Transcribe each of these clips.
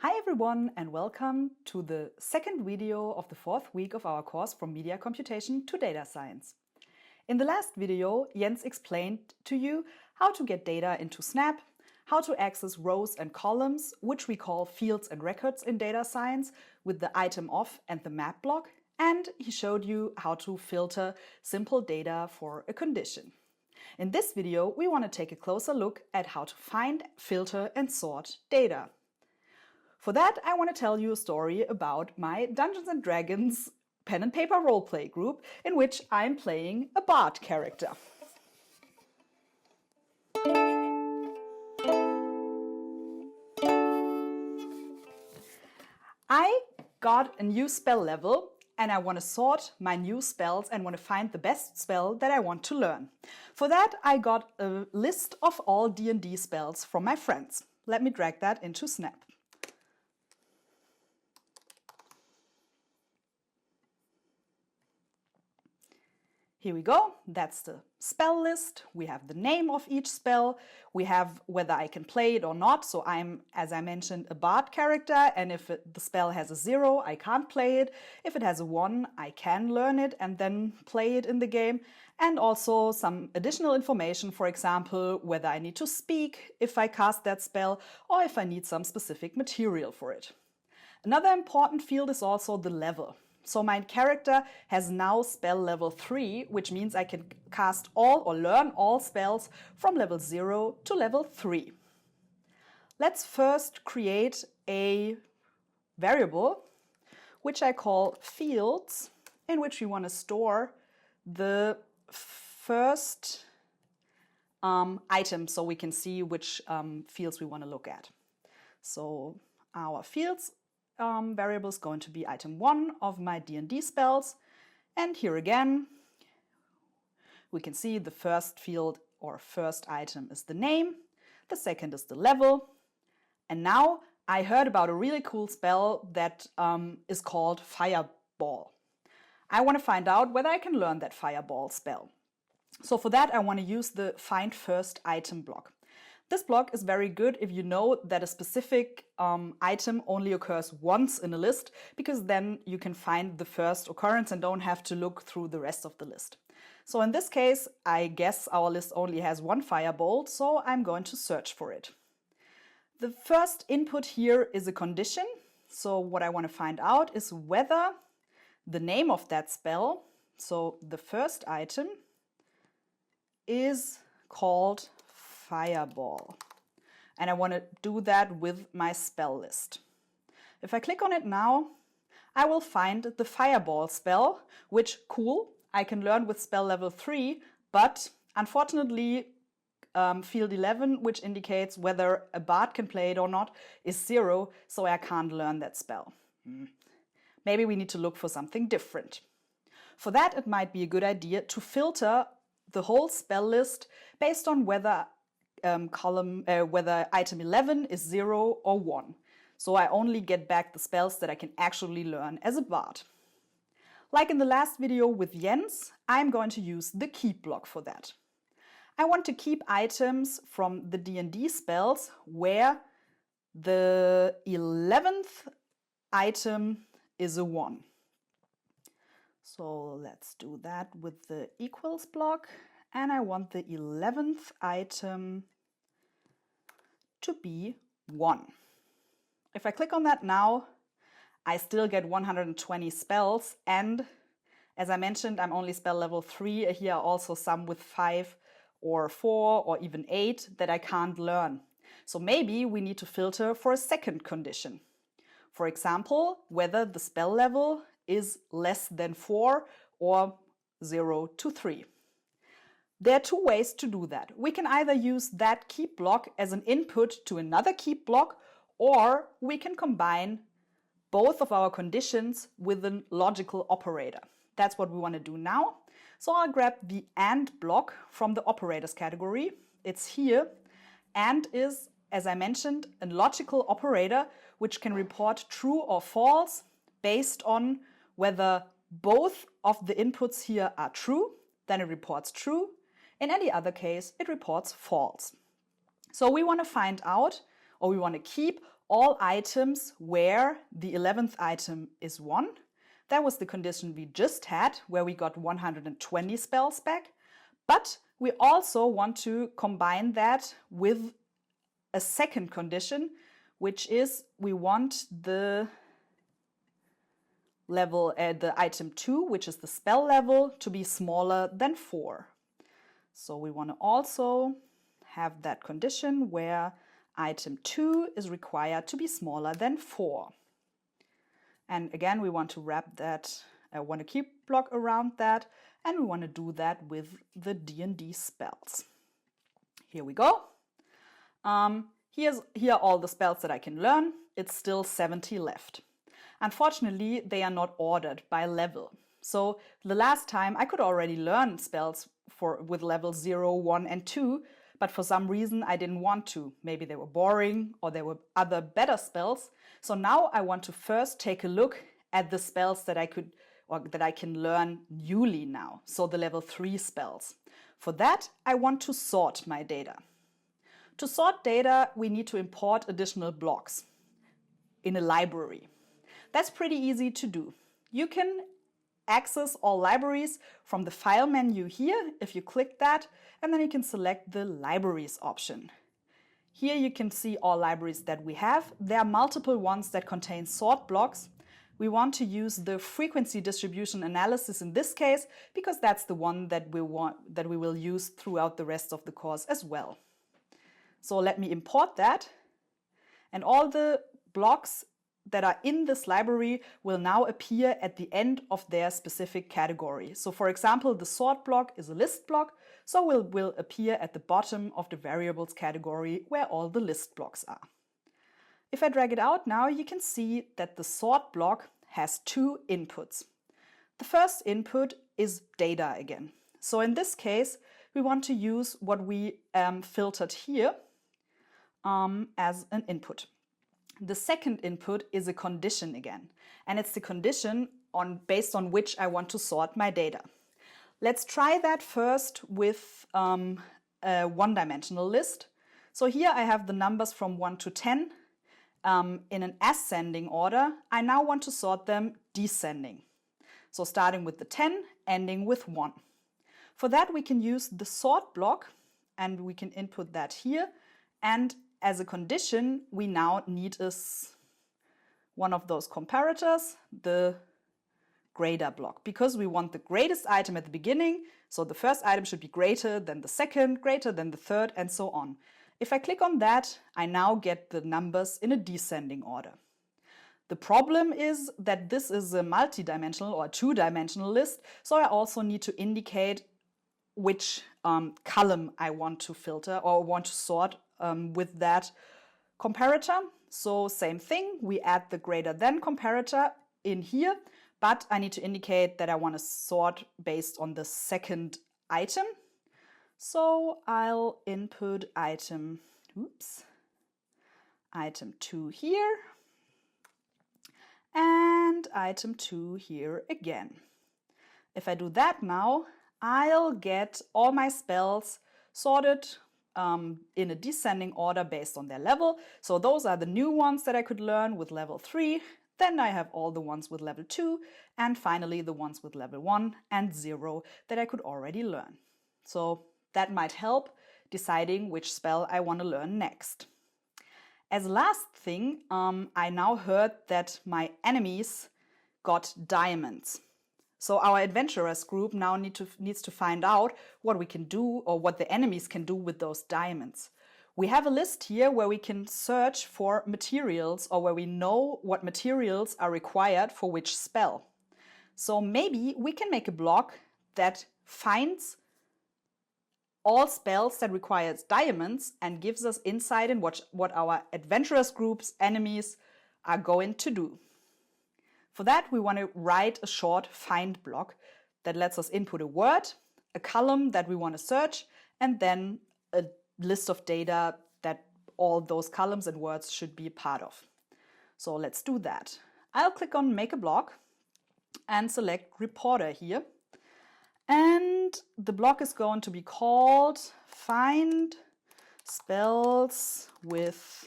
Hi everyone and welcome to the second video of the fourth week of our course From Media Computation to Data Science. In the last video, Jens explained to you how to get data into Snap, how to access rows and columns, which we call fields and records in data science, with the item of and the map block, and he showed you how to filter simple data for a condition. In this video, we want to take a closer look at how to find, filter and sort data. For that, I want to tell you a story about my Dungeons & Dragons pen and paper roleplay group in which I'm playing a bard character. I got a new spell level and I want to sort my new spells and want to find the best spell that I want to learn. For that, I got a list of all D&D spells from my friends. Let me drag that into Snap. Here we go, that's the spell list. We have the name of each spell. We have whether I can play it or not. So I'm, as I mentioned, a bard character, and if the spell has a 0, I can't play it. If it has a 1, I can learn it and then play it in the game. And also some additional information, for example, whether I need to speak if I cast that spell or if I need some specific material for it. Another important field is also the level. So my character has now spell level 3, which means I can cast all or learn all spells from level 0 to level 3. Let's first create a variable, which I call fields, in which we want to store the first item so we can see which fields we want to look at. So our fields variable is going to be item 1 of my D&D spells, and here again we can see the first field or first item is the name, the second is the level, and now I heard about a really cool spell that is called Fireball. I want to find out whether I can learn that Fireball spell. So for that I want to use the find first item block. This block is very good if you know that a specific item only occurs once in a list, because then you can find the first occurrence and don't have to look through the rest of the list. So in this case, I guess our list only has one fireball, so I'm going to search for it. The first input here is a condition. So what I want to find out is whether the name of that spell, so the first item, is called Fireball, and I want to do that with my spell list. If I click on it now, I will find the Fireball spell, which, cool, I can learn with spell level 3, but unfortunately field 11, which indicates whether a bard can play it or not, is 0, so I can't learn that spell. Maybe we need to look for something different. For that, it might be a good idea to filter the whole spell list based on whether whether item 11 is 0 or 1. So I only get back the spells that I can actually learn as a bard. Like in the last video with Jens, I'm going to use the keep block for that. I want to keep items from the D&D spells where the 11th item is a 1. So let's do that with the equals block, and I want the 11th item to be 1. If I click on that now, I still get 120 spells, and as I mentioned, I'm only spell level 3. Here are also some with 5 or 4 or even 8 that I can't learn. So maybe we need to filter for a second condition. For example, whether the spell level is less than 4 or 0 to 3. There are two ways to do that. We can either use that keep block as an input to another keep block, or we can combine both of our conditions with a logical operator. That's what we want to do now. So I'll grab the AND block from the operators category. It's here. AND is, as I mentioned, a logical operator which can report true or false based on whether both of the inputs here are true, then it reports true. In any other case, it reports false. So we want to find out, or we want to keep all items where the 11th item is 1. That was the condition we just had, where we got 120 spells back. But we also want to combine that with a second condition, which is we want the level, the item 2, which is the spell level, to be smaller than 4. So we want to also have that condition where item 2 is required to be smaller than 4. And again, we want to wrap that, want to keep block around that, and we want to do that with the D&D spells. Here we go. Here are all the spells that I can learn. It's still 70 left. Unfortunately, they are not ordered by level. So the last time I could already learn spells with level 0, 1, and 2, but for some reason I didn't want to. Maybe they were boring or there were other better spells. So now I want to first take a look at the spells that I can learn newly now. So the level 3 spells. For that, I want to sort my data. To sort data, we need to import additional blocks in a library. That's pretty easy to do. You can access all libraries from the file menu here, if you click that, and then you can select the libraries option. Here you can see all libraries that we have. There are multiple ones that contain sort blocks. We want to use the frequency distribution analysis in this case, because that's the one that we will use throughout the rest of the course as well. So let me import that, and all the blocks that are in this library will now appear at the end of their specific category. So for example, the sort block is a list block, so will appear at the bottom of the variables category where all the list blocks are. If I drag it out now, you can see that the sort block has 2 inputs. The first input is data again. So in this case, we want to use what we filtered here as an input. The second input is a condition again, and it's the condition based on which I want to sort my data. Let's try that first with a one-dimensional list. So here I have the numbers from 1 to 10 in an ascending order. I now want to sort them descending. So starting with the 10, ending with 1. For that we can use the sort block, and we can input that here, and as a condition, we now need one of those comparators, the greater block, because we want the greatest item at the beginning. So the first item should be greater than the second, greater than the third, and so on. If I click on that, I now get the numbers in a descending order. The problem is that this is a multi-dimensional or two-dimensional list, so I also need to indicate which column I want to filter or want to sort with that comparator. So same thing, we add the greater than comparator in here, but I need to indicate that I want to sort based on the second item. So I'll input item 2 here and item 2 here again. If I do that now, I'll get all my spells sorted in a descending order based on their level. So those are the new ones that I could learn with level 3. Then I have all the ones with level 2, and finally the ones with level 1 and 0 that I could already learn. So that might help deciding which spell I want to learn next. As last thing, I now heard that my enemies got diamonds. So our adventurers group now needs to find out what we can do, or what the enemies can do with those diamonds. We have a list here where we can search for materials, or where we know what materials are required for which spell. So maybe we can make a block that finds all spells that require diamonds and gives us insight in what our adventurers group's enemies are going to do. For that, we want to write a short find block that lets us input a word, a column that we want to search, and then a list of data that all those columns and words should be a part of. So let's do that. I'll click on Make a Block and select Reporter here. And the block is going to be called Find Spells with,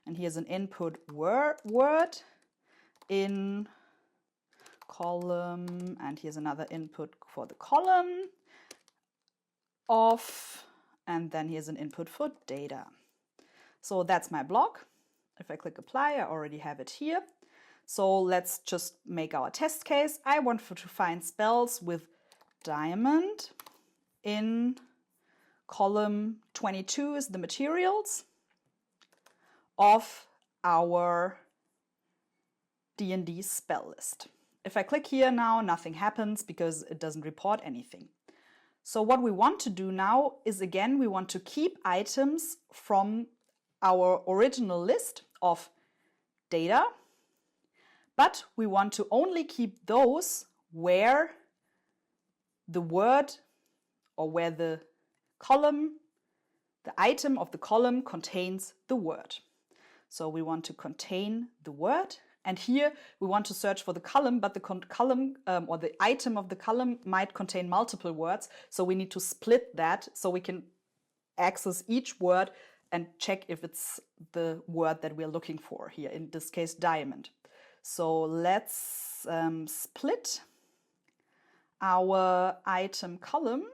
and here's an input word in column, and here's another input for the column of, and then here's an input for data. So that's my block. If I click apply, I already have it here. So let's just make our test case. I want to find spells with diamond. In column 22 is the materials of our D&D spell list. If I click here now, nothing happens because it doesn't report anything. So what we want to do now is, again, we want to keep items from our original list of data, but we want to only keep those where the word or where the column, the item of the column contains the word. So we want to contain the word, and here we want to search for the column, but the column or the item of the column might contain multiple words, so we need to split that so we can access each word and check if it's the word that we're looking for here, in this case diamond. So let's split our item column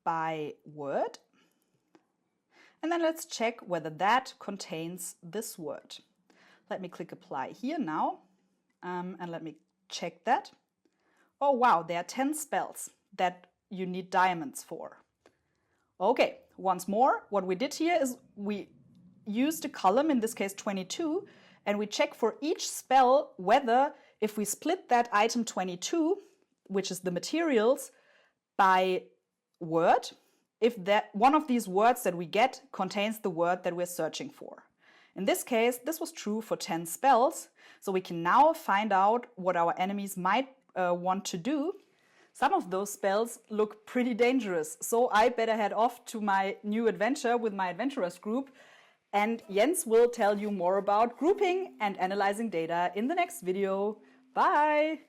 by word, and then let's check whether that contains this word. Let me click apply here now, and let me check that. Oh wow, there are 10 spells that you need diamonds for. Okay, once more, what we did here is we used a column, in this case 22, and we check for each spell whether, if we split that item 22, which is the materials, by word, if that one of these words that we get contains the word that we're searching for. In this case, this was true for 10 spells, so we can now find out what our enemies might want to do. Some of those spells look pretty dangerous, so I better head off to my new adventure with my adventurers group, and Jens will tell you more about grouping and analyzing data in the next video. Bye!